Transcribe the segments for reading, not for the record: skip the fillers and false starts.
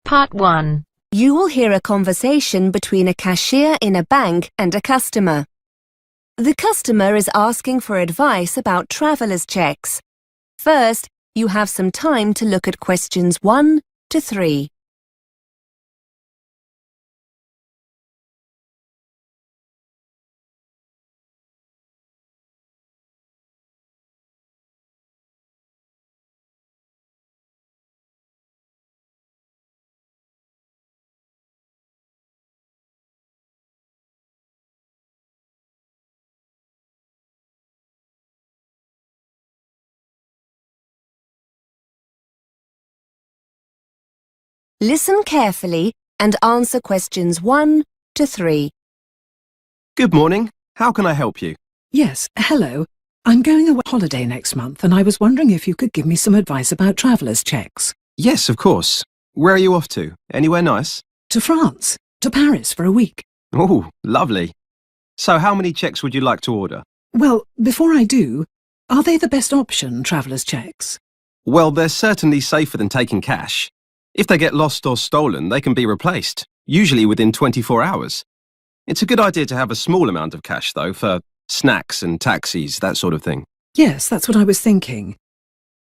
Part 1. You will hear a conversation between a cashier in a bank and a customer. The customer is asking for advice about traveller's checks. First, you have some time to look at questions 1 to 3. Listen carefully and answer questions 1 to 3. Good morning. How can I help you? Yes, hello. I'm going away on holiday next month and I was wondering if you could give me some advice about traveller's checks. Yes, of course. Where are you off to? Anywhere nice? To France, to Paris for a week. Oh, lovely. So how many checks would you like to order? Well, before I do, are they the best option, traveller's checks? Well, they're certainly safer than taking cash. If they get lost or stolen, they can be replaced, usually within 24 hours. It's a good idea to have a small amount of cash, though, for snacks and taxis, that sort of thing. Yes, that's what I was thinking.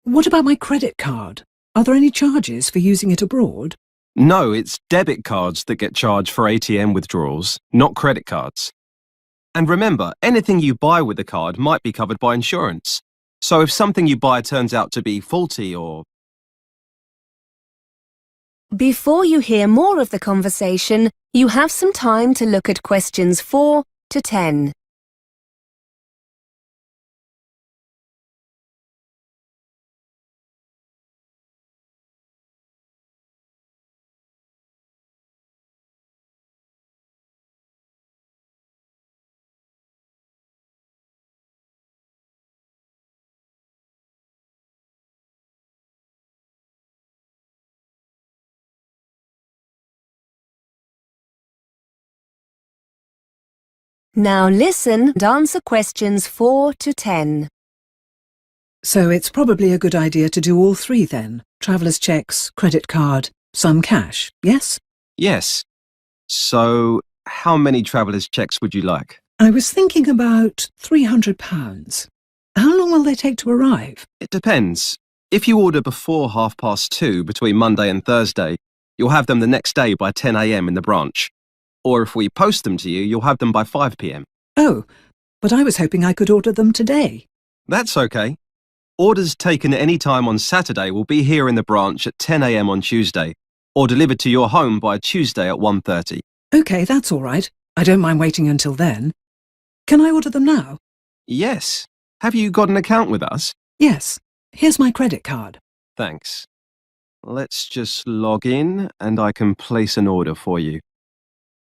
What about my credit card? Are there any charges for using it abroad? No, it's debit cards that get charged for ATM withdrawals, not credit cards. And remember, anything you buy with the card might be covered by insurance. So if something you buy turns out to be faulty or... Before you hear more of the conversation, you have some time to look at questions 4 to 10. Now listen and answer questions 4 to 10. So it's probably a good idea to do all three then. Traveller's checks, credit card, some cash, yes? Yes. So, how many traveller's checks would you like? I was thinking about £300. How long will they take to arrive? It depends. If you order before 2:30 between Monday and Thursday, you'll have them the next day by 10 a.m. in the branch. Or if we post them to you, you'll have them by 5 p.m. Oh, but I was hoping I could order them today. That's okay. Orders taken at any time on Saturday will be here in the branch at 10 a.m. on Tuesday, or delivered to your home by Tuesday at 1:30. OK, that's all right. I don't mind waiting until then. Can I order them now? Yes. Have you got an account with us? Yes. Here's my credit card. Thanks. Let's just log in and I can place an order for you.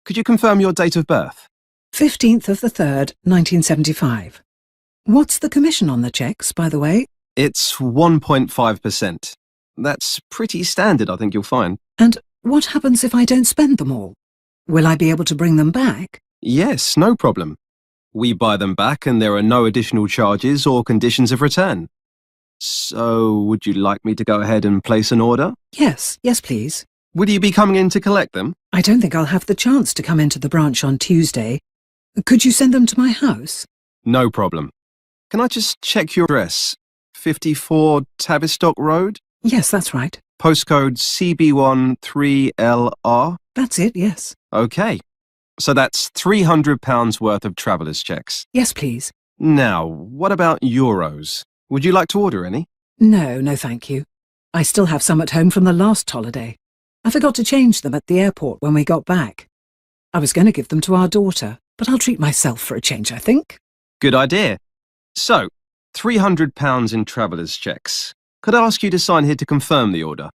Could you confirm your date of birth? 15th of the 3rd, 1975. What's the commission on the checks, by the way? It's 1.5%. That's pretty standard, I think you'll find. And what happens if I don't spend them all? Will I be able to bring them back? Yes, no problem. We buy them back and there are no additional charges or conditions of return. So, would you like me to go ahead and place an order? Yes, please. Would you be coming in to collect them? I don't think I'll have the chance to come into the branch on Tuesday. Could you send them to my house? No problem. Can I just check your address? 54 Tavistock Road? Yes, that's right. Postcode CB13LR? That's it, yes. OK. So that's £300 worth of travellers' checks. Yes, please. Now, what about euros? Would you like to order any? No, thank you. I still have some at home from the last holiday. I forgot to change them at the airport when we got back. I was going to give them to our daughter, but I'll treat myself for a change, I think. Good idea. So, £300 in travellers' checks. Could I ask you to sign here to confirm the order?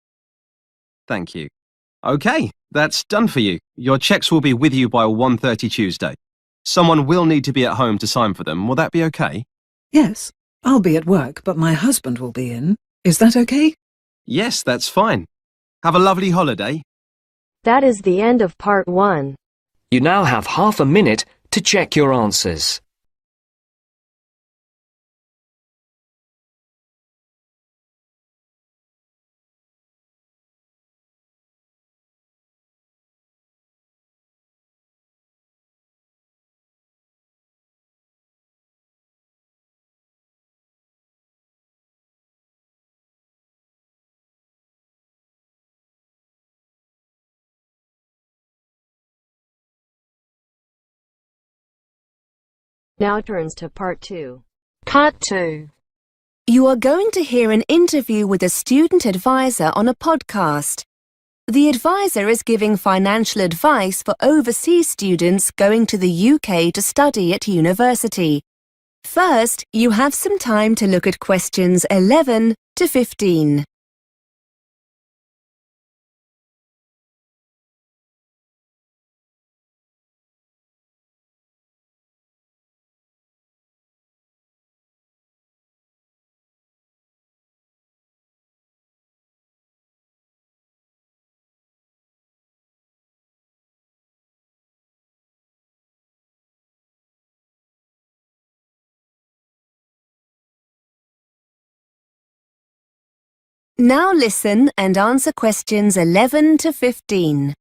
Thank you. OK, that's done for you. Your checks will be with you by 1:30 Tuesday. Someone will need to be at home to sign for them. Will that be OK? Yes, I'll be at work, but my husband will be in. Is that OK? Yes, that's fine. Have a lovely holiday. That is the end of Part 1. You now have half a minute to check your answers. Now turns to part 2. Part 2. You are going to hear an interview with a student advisor on a podcast. The advisor is giving financial advice for overseas students going to the UK to study at university. First, you have some time to look at questions 11 to 15. Now listen and answer questions 11 to 15.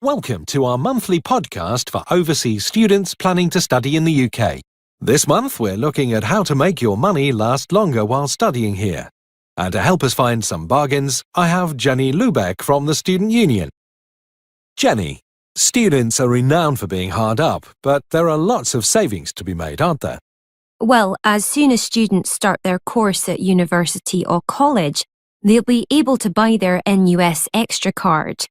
Welcome to our monthly podcast for overseas students planning to study in the UK. This month we're looking at how to make your money last longer while studying here. And to help us find some bargains, I have Jenny Lubeck from the Student Union. Jenny, students are renowned for being hard up, but there are lots of savings to be made, aren't there? Well, as soon as students start their course at university or college, they'll be able to buy their NUS Extra card.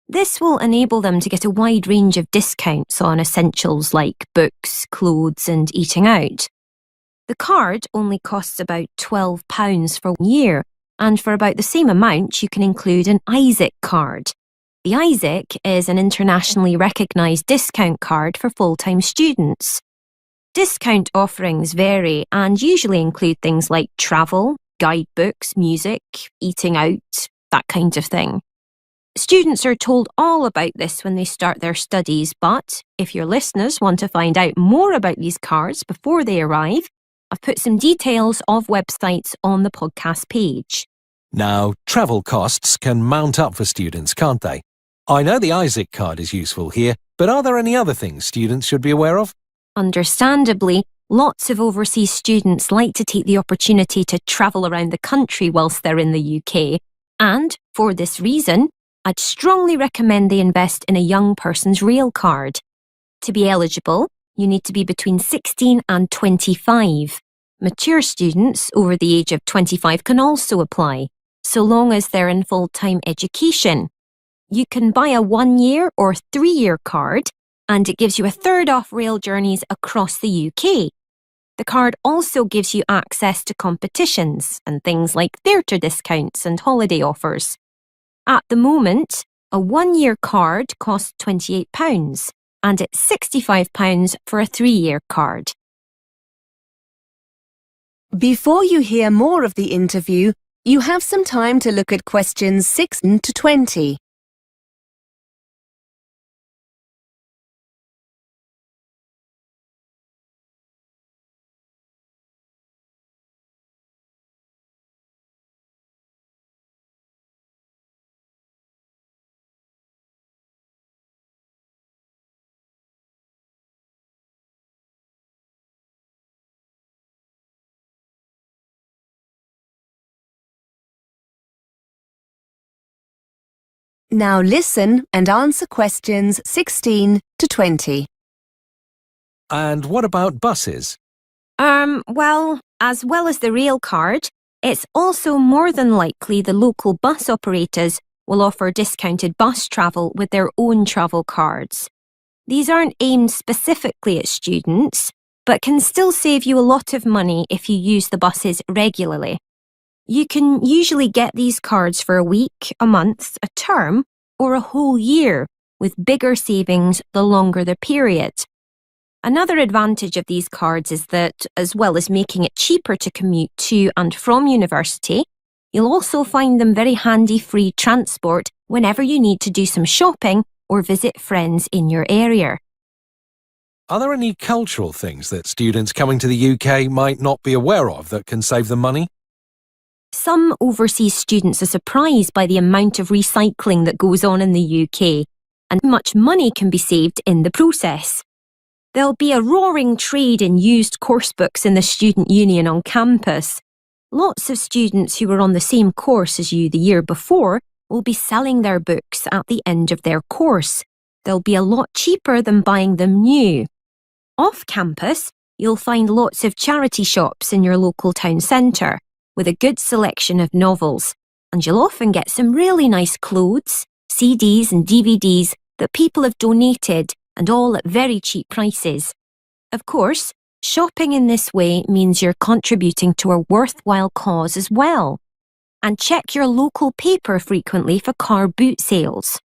This will enable them to get a wide range of discounts on essentials like books, clothes and eating out. The card only costs about £12 for 1 year, and for about the same amount you can include an ISIC card. The ISIC is an internationally recognised discount card for full-time students. Discount offerings vary and usually include things like travel, guidebooks, music, eating out, that kind of thing. Students are told all about this when they start their studies, but if your listeners want to find out more about these cards before they arrive, I've put some details of websites on the podcast page. Now, travel costs can mount up for students, can't they? I know the ISIC card is useful here, but are there any other things students should be aware of? Understandably, lots of overseas students like to take the opportunity to travel around the country whilst they're in the UK, and for this reason, I'd strongly recommend they invest in a young person's rail card. To be eligible, you need to be between 16 and 25. Mature students over the age of 25 can also apply, so long as they're in full-time education. You can buy a 1-year or 3-year card, and it gives you a third off rail journeys across the UK. The card also gives you access to competitions and things like theatre discounts and holiday offers. At the moment, a 1-year card costs £28 and it's £65 for a 3-year card. Before you hear more of the interview, you have some time to look at questions 6 to 20. Now listen and answer questions 16 to 20. And what about buses? Well, as well as the rail card, it's also more than likely the local bus operators will offer discounted bus travel with their own travel cards. These aren't aimed specifically at students, but can still save you a lot of money if you use the buses regularly. You can usually get these cards for a week, a month, a term, or a whole year, with bigger savings the longer the period. Another advantage of these cards is that, as well as making it cheaper to commute to and from university, you'll also find them very handy free transport whenever you need to do some shopping or visit friends in your area. Are there any cultural things that students coming to the UK might not be aware of that can save them money? Some overseas students are surprised by the amount of recycling that goes on in the UK, and much money can be saved in the process. There'll be a roaring trade in used course books in the Student Union on campus. Lots of students who were on the same course as you the year before will be selling their books at the end of their course. They'll be a lot cheaper than buying them new. Off campus, you'll find lots of charity shops in your local town centre with a good selection of novels, and you'll often get some really nice clothes, CDs and DVDs that people have donated, and all at very cheap prices. Of course, shopping in this way means you're contributing to a worthwhile cause as well. And check your local paper frequently for car boot sales.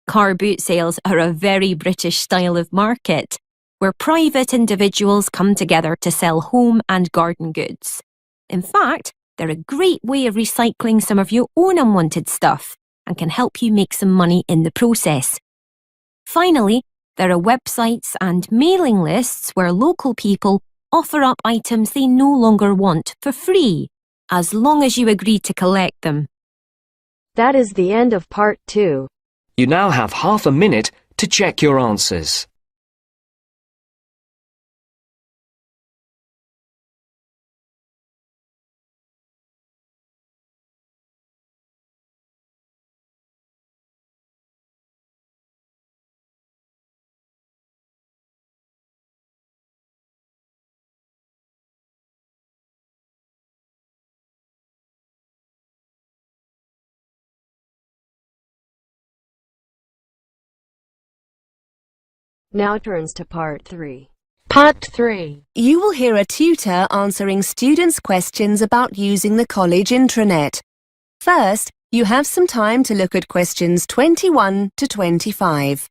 Car boot sales are a very British style of market, where private individuals come together to sell home and garden goods. In fact, they're a great way of recycling some of your own unwanted stuff and can help you make some money in the process. Finally, there are websites and mailing lists where local people offer up items they no longer want for free, as long as you agree to collect them. That is the end of part 2. You now have half a minute to check your answers. Now turns to part 3. Part 3. You will hear a tutor answering students' questions about using the college intranet. First, you have some time to look at questions 21 to 25.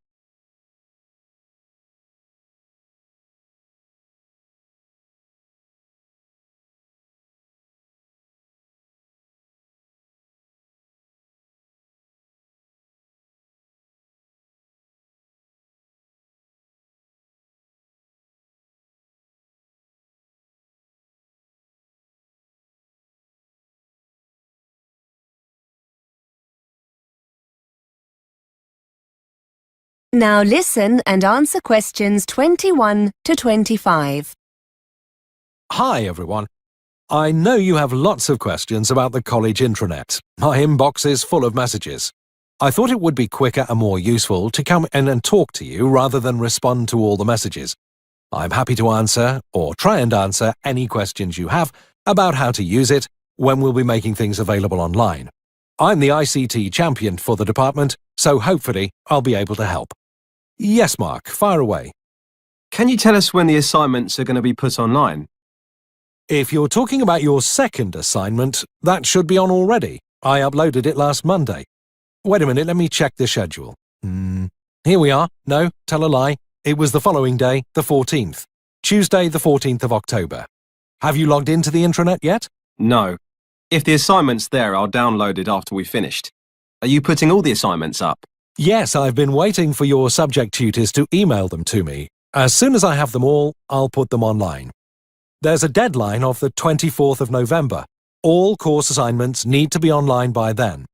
Now listen and answer questions 21 to 25. Hi everyone. I know you have lots of questions about the college intranet. My inbox is full of messages. I thought it would be quicker and more useful to come in and talk to you rather than respond to all the messages. I'm happy to answer, or try and answer, any questions you have about how to use it when we'll be making things available online. I'm the ICT champion for the department, so hopefully I'll be able to help. Yes, Mark, fire away. Can you tell us when the assignments are going to be put online? If you're talking about your second assignment, that should be on already. I uploaded it last Monday. Wait a minute, let me check the schedule. Here we are. No, tell a lie. It was the following day, the 14th. Tuesday, the 14th of October. Have you logged into the intranet yet? No. If the assignment's there, I'll download it after we've finished. Are you putting all the assignments up? Yes, I've been waiting for your subject tutors to email them to me. As soon as I have them all, I'll put them online. There's a deadline of the 24th of November. All course assignments need to be online by then.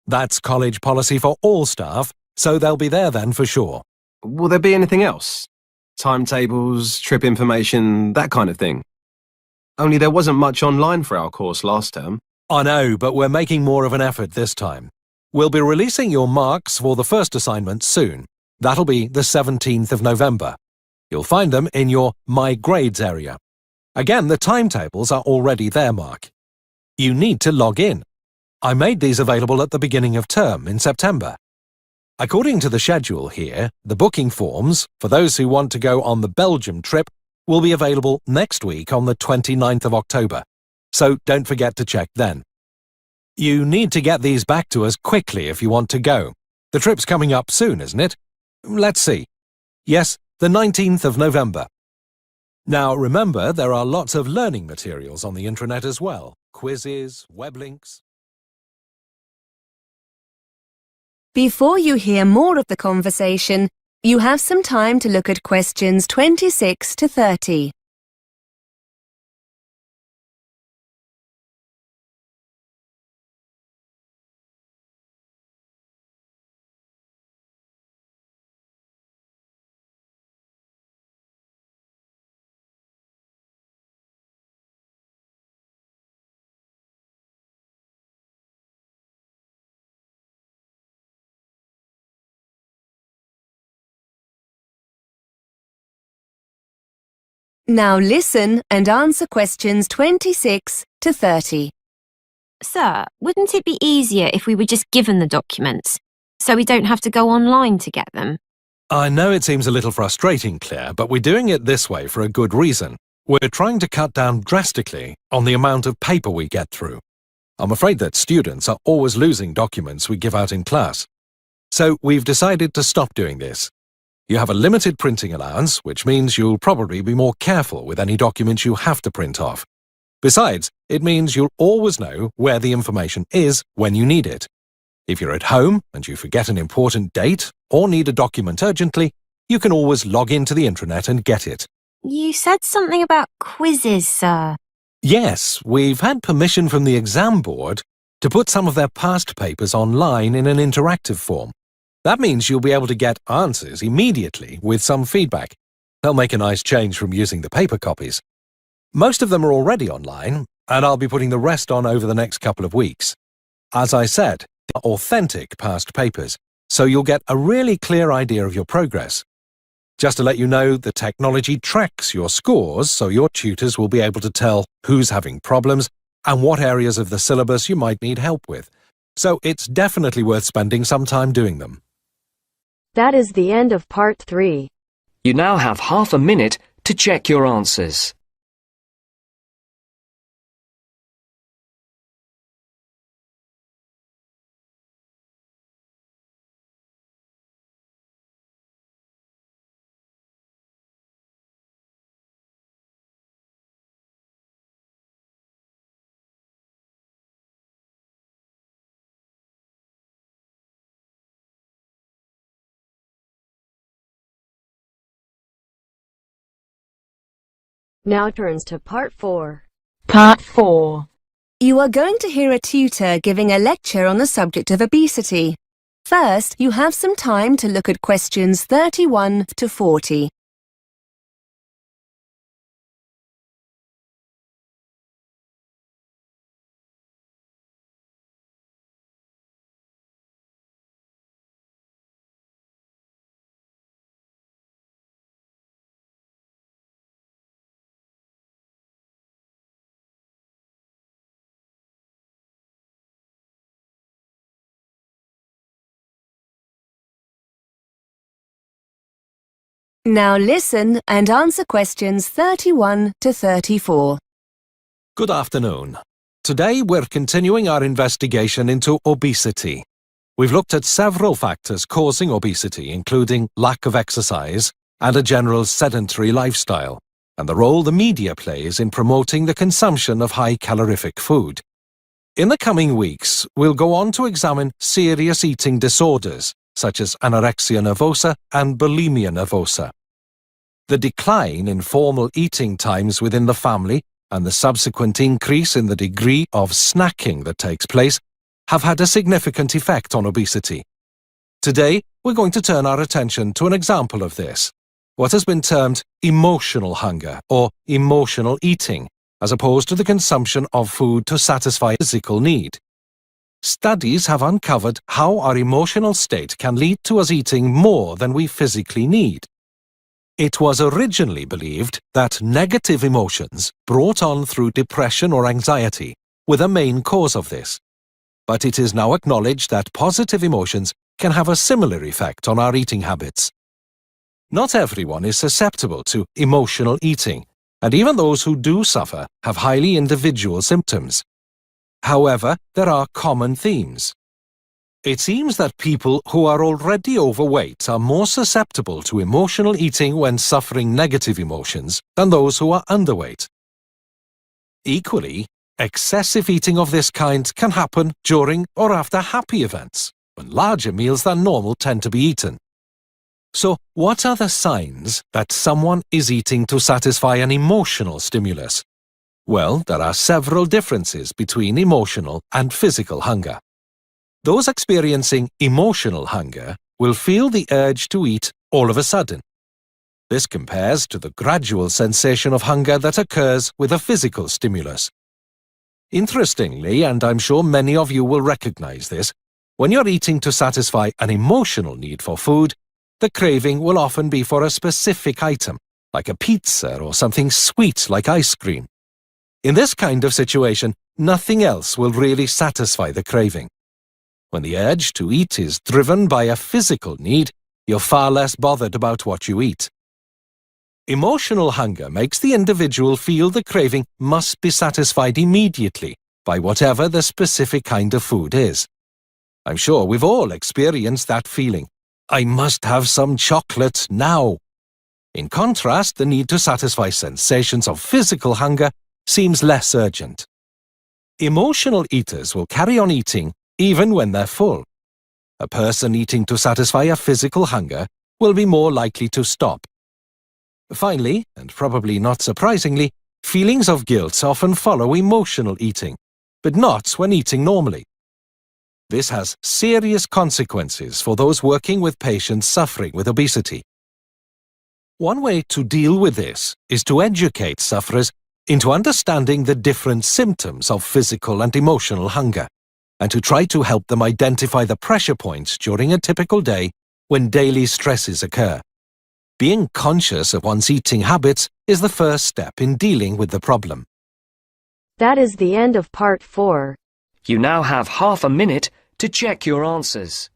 That's college policy for all staff, so they'll be there then for sure. Will there be anything else? Timetables, trip information, that kind of thing? Only there wasn't much online for our course last term. I know, but we're making more of an effort this time. We'll be releasing your marks for the first assignment soon. That'll be the 17th of November. You'll find them in your My Grades area. Again, the timetables are already there, Mark. You need to log in. I made these available at the beginning of term in September. According to the schedule here, the booking forms, for those who want to go on the Belgium trip, will be available next week on the 29th of October. So don't forget to check then. You need to get these back to us quickly if you want to go. The trip's coming up soon, isn't it? Let's see. Yes, the 19th of November. Now remember, there are lots of learning materials on the intranet as well. Quizzes, web links. Before you hear more of the conversation, you have some time to look at questions 26 to 30. Now listen and answer questions 26 to 30. Sir, wouldn't it be easier if we were just given the documents, so we don't have to go online to get them? I know it seems a little frustrating, Claire, but we're doing it this way for a good reason. We're trying to cut down drastically on the amount of paper we get through. I'm afraid that students are always losing documents we give out in class. So we've decided to stop doing this. You have a limited printing allowance, which means you'll probably be more careful with any documents you have to print off. Besides, it means you'll always know where the information is when you need it. If you're at home and you forget an important date or need a document urgently, you can always log into the intranet and get it. You said something about quizzes, sir. Yes, we've had permission from the exam board to put some of their past papers online in an interactive form. That means you'll be able to get answers immediately with some feedback. They'll make a nice change from using the paper copies. Most of them are already online, and I'll be putting the rest on over the next couple of weeks. As I said, they're authentic past papers, so you'll get a really clear idea of your progress. Just to let you know, the technology tracks your scores, so your tutors will be able to tell who's having problems and what areas of the syllabus you might need help with. So it's definitely worth spending some time doing them. That is the end of part 3. You now have half a minute to check your answers. Now turns to part 4. Part 4. You are going to hear a tutor giving a lecture on the subject of obesity. First, you have some time to look at questions 31 to 40. Now listen and answer questions 31 to 34. Good afternoon. Today we're continuing our investigation into obesity. We've looked at several factors causing obesity, including lack of exercise and a general sedentary lifestyle, and the role the media plays in promoting the consumption of high-calorific food. In the coming weeks, we'll go on to examine serious eating disorders, such as anorexia nervosa and bulimia nervosa. The decline in formal eating times within the family and the subsequent increase in the degree of snacking that takes place have had a significant effect on obesity. Today, we're going to turn our attention to an example of this, what has been termed emotional hunger or emotional eating, as opposed to the consumption of food to satisfy physical need. Studies have uncovered how our emotional state can lead to us eating more than we physically need. It was originally believed that negative emotions brought on through depression or anxiety were the main cause of this. But it is now acknowledged that positive emotions can have a similar effect on our eating habits. Not everyone is susceptible to emotional eating, and even those who do suffer have highly individual symptoms. However, there are common themes. It seems that people who are already overweight are more susceptible to emotional eating when suffering negative emotions than those who are underweight. Equally, excessive eating of this kind can happen during or after happy events, when larger meals than normal tend to be eaten. So, what are the signs that someone is eating to satisfy an emotional stimulus? Well, there are several differences between emotional and physical hunger. Those experiencing emotional hunger will feel the urge to eat all of a sudden. This compares to the gradual sensation of hunger that occurs with a physical stimulus. Interestingly, and I'm sure many of you will recognize this, when you're eating to satisfy an emotional need for food, the craving will often be for a specific item, like a pizza or something sweet like ice cream. In this kind of situation, nothing else will really satisfy the craving. When the urge to eat is driven by a physical need, you're far less bothered about what you eat. Emotional hunger makes the individual feel the craving must be satisfied immediately by whatever the specific kind of food is. I'm sure we've all experienced that feeling. I must have some chocolate now. In contrast, the need to satisfy sensations of physical hunger seems less urgent. Emotional eaters will carry on eating even when they're full. A person eating to satisfy a physical hunger will be more likely to stop. Finally, and probably not surprisingly, feelings of guilt often follow emotional eating, but not when eating normally. This has serious consequences for those working with patients suffering with obesity. One way to deal with this is to educate sufferers into understanding the different symptoms of physical and emotional hunger, and to try to help them identify the pressure points during a typical day when daily stresses occur. Being conscious of one's eating habits is the first step in dealing with the problem. That is the end of part 4. You now have half a minute to check your answers.